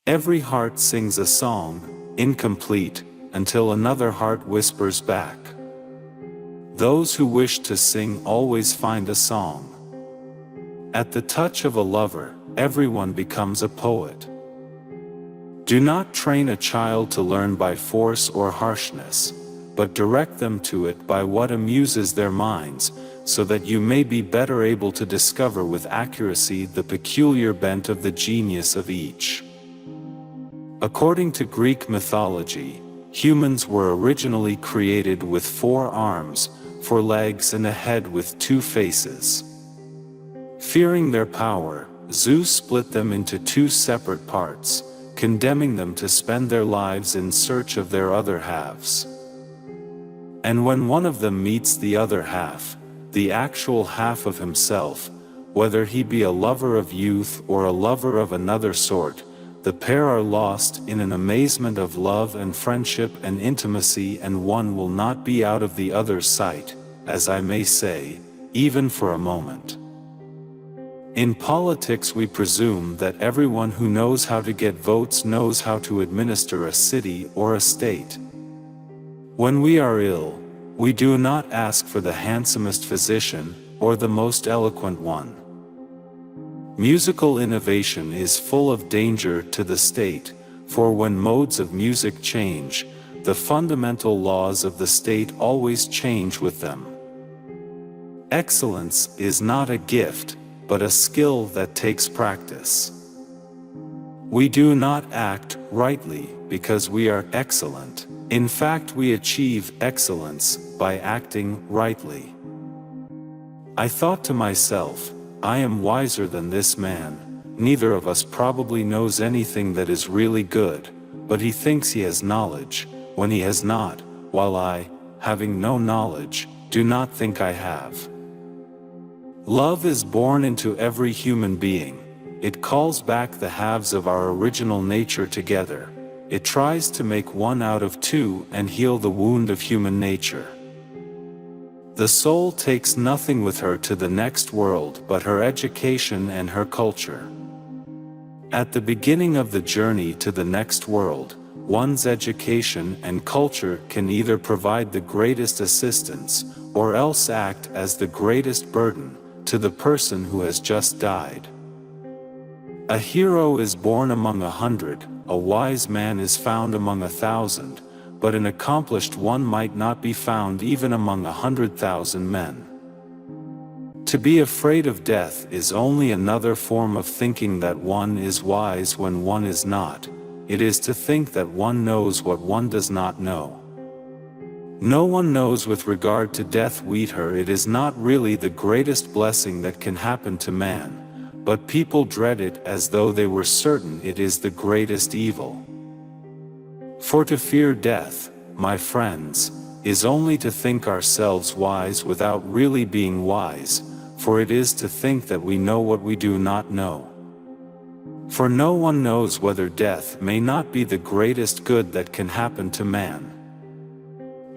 Every heart sings a song, incomplete, until another heart whispers back. Those who wish to sing always find a song. At the touch of a lover, everyone becomes a poet. Do not train a child to learn by force or harshness, but direct them to it by what amuses their minds, so that you may be better able to discover with accuracy the peculiar bent of the genius of each. According to Greek mythology, humans were originally created with 4 arms, 4 legs and a head with 2 faces. Fearing their power, Zeus split them into 2 separate parts, condemning them to spend their lives in search of their other halves. And when one of them meets the other half, the actual half of himself, whether he be a lover of youth or a lover of another sort, the pair are lost in an amazement of love and friendship and intimacy, and one will not be out of the other's sight, as I may say, even for a moment. In politics we presume that everyone who knows how to get votes knows how to administer a city or a state. When we are ill, we do not ask for the handsomest physician, or the most eloquent one. Musical innovation is full of danger to the state, for when modes of music change, the fundamental laws of the state always change with them. Excellence is not a gift, but a skill that takes practice. We do not act rightly because we are excellent. In fact, we achieve excellence by acting rightly. I thought to myself, I am wiser than this man. Neither of us probably knows anything that is really good, but he thinks he has knowledge, when he has not, while I, having no knowledge, do not think I have. Love is born into every human being. It calls back the halves of our original nature together. It tries to make one out of 2 and heal the wound of human nature. The soul takes nothing with her to the next world but her education and her culture. At the beginning of the journey to the next world, one's education and culture can either provide the greatest assistance, or else act as the greatest burden, to the person who has just died. A hero is born among 100, a wise man is found among 1,000, but an accomplished one might not be found even among 100,000 men. To be afraid of death is only another form of thinking that one is wise when one is not. It is to think that one knows what one does not know. No one knows with regard to death whether it is not really the greatest blessing that can happen to man, but people dread it as though they were certain it is the greatest evil. For to fear death, my friends, is only to think ourselves wise without really being wise, for it is to think that we know what we do not know. For no one knows whether death may not be the greatest good that can happen to man.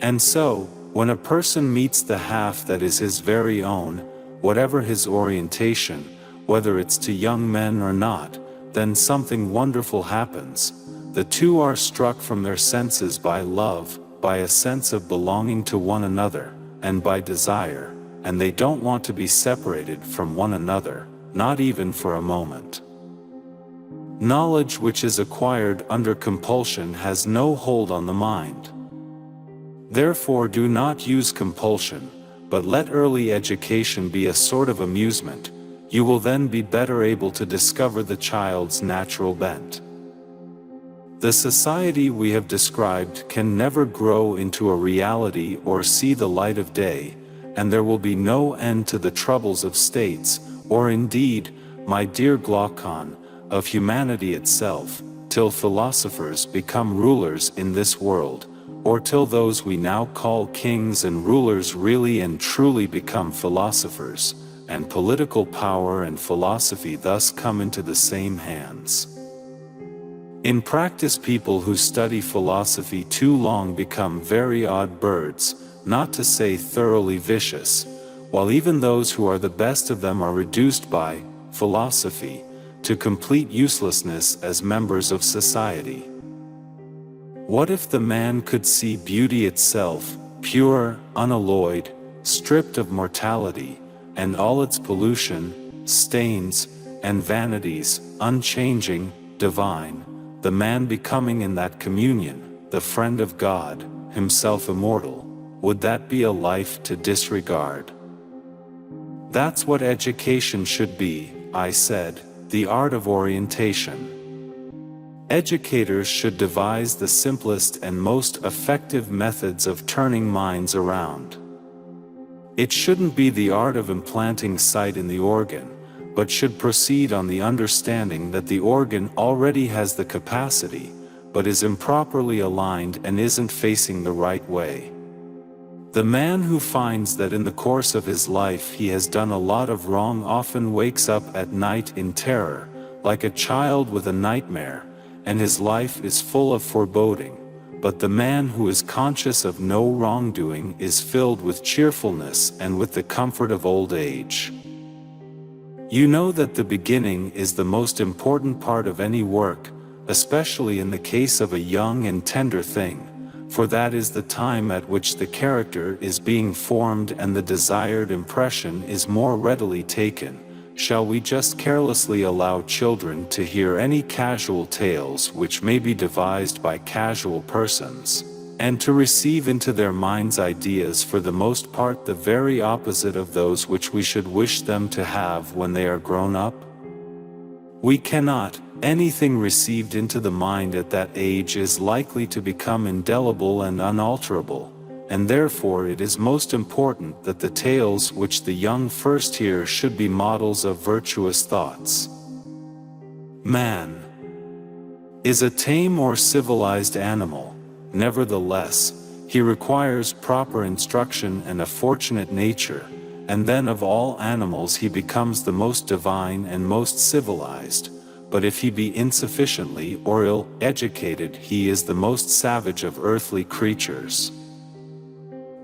And so, when a person meets the half that is his very own, whatever his orientation, whether it's to young men or not, then something wonderful happens. The 2 are struck from their senses by love, by a sense of belonging to one another, and by desire, and they don't want to be separated from one another, not even for a moment. Knowledge which is acquired under compulsion has no hold on the mind. Therefore do not use compulsion, but let early education be a sort of amusement. You will then be better able to discover the child's natural bent. The society we have described can never grow into a reality or see the light of day, and there will be no end to the troubles of states, or indeed, my dear Glaucon, of humanity itself, till philosophers become rulers in this world, or till those we now call kings and rulers really and truly become philosophers, and political power and philosophy thus come into the same hands. In practice, people who study philosophy too long become very odd birds, not to say thoroughly vicious, while even those who are the best of them are reduced by philosophy to complete uselessness as members of society. What if the man could see beauty itself, pure, unalloyed, stripped of mortality, and all its pollution, stains, and vanities, unchanging, divine, the man becoming in that communion, the friend of God, himself immortal? Would that be a life to disregard? That's what education should be, I said, the art of orientation. Educators should devise the simplest and most effective methods of turning minds around. It shouldn't be the art of implanting sight in the organ, but should proceed on the understanding that the organ already has the capacity, but is improperly aligned and isn't facing the right way. The man who finds that in the course of his life he has done a lot of wrong often wakes up at night in terror, like a child with a nightmare, and his life is full of foreboding. But the man who is conscious of no wrongdoing is filled with cheerfulness and with the comfort of old age. You know that the beginning is the most important part of any work, especially in the case of a young and tender thing, for that is the time at which the character is being formed and the desired impression is more readily taken. Shall we just carelessly allow children to hear any casual tales which may be devised by casual persons, and to receive into their minds ideas for the most part the very opposite of those which we should wish them to have when they are grown up? We cannot. Anything received into the mind at that age is likely to become indelible and unalterable, and therefore it is most important that the tales which the young first hear should be models of virtuous thoughts. Man is a tame or civilized animal. Nevertheless, he requires proper instruction and a fortunate nature, and then of all animals he becomes the most divine and most civilized. But if he be insufficiently or ill-educated, he is the most savage of earthly creatures.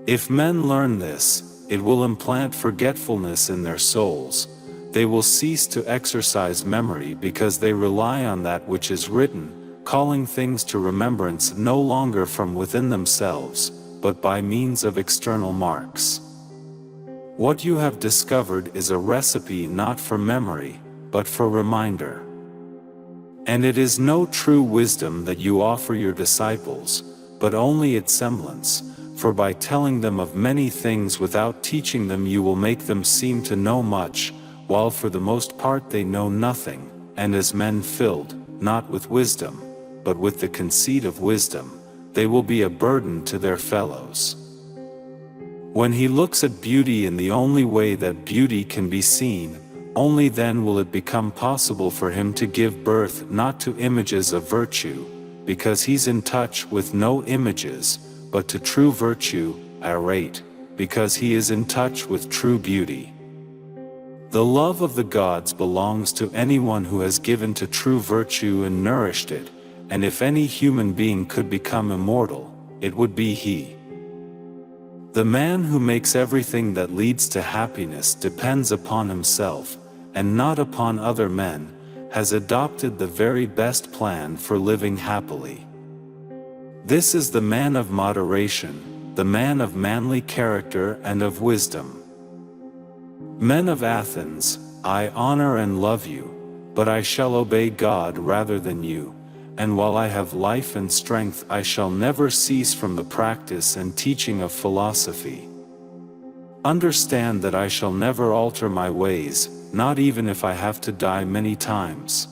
If men learn this, it will implant forgetfulness in their souls. They will cease to exercise memory because they rely on that which is written, calling things to remembrance no longer from within themselves, but by means of external marks. What you have discovered is a recipe not for memory, but for reminder. And it is no true wisdom that you offer your disciples, but only its semblance, for by telling them of many things without teaching them you will make them seem to know much, while for the most part they know nothing, and as men filled, not with wisdom, but with the conceit of wisdom, they will be a burden to their fellows. When he looks at beauty in the only way that beauty can be seen, only then will it become possible for him to give birth not to images of virtue, because he's in touch with no images, but to true virtue, arete, because he is in touch with true beauty. The love of the gods belongs to anyone who has given to true virtue and nourished it, and if any human being could become immortal, it would be he. The man who makes everything that leads to happiness depends upon himself, and not upon other men, has adopted the very best plan for living happily. This is the man of moderation, the man of manly character and of wisdom. Men of Athens, I honor and love you, but I shall obey God rather than you, and while I have life and strength I shall never cease from the practice and teaching of philosophy. Understand that I shall never alter my ways, not even if I have to die many times.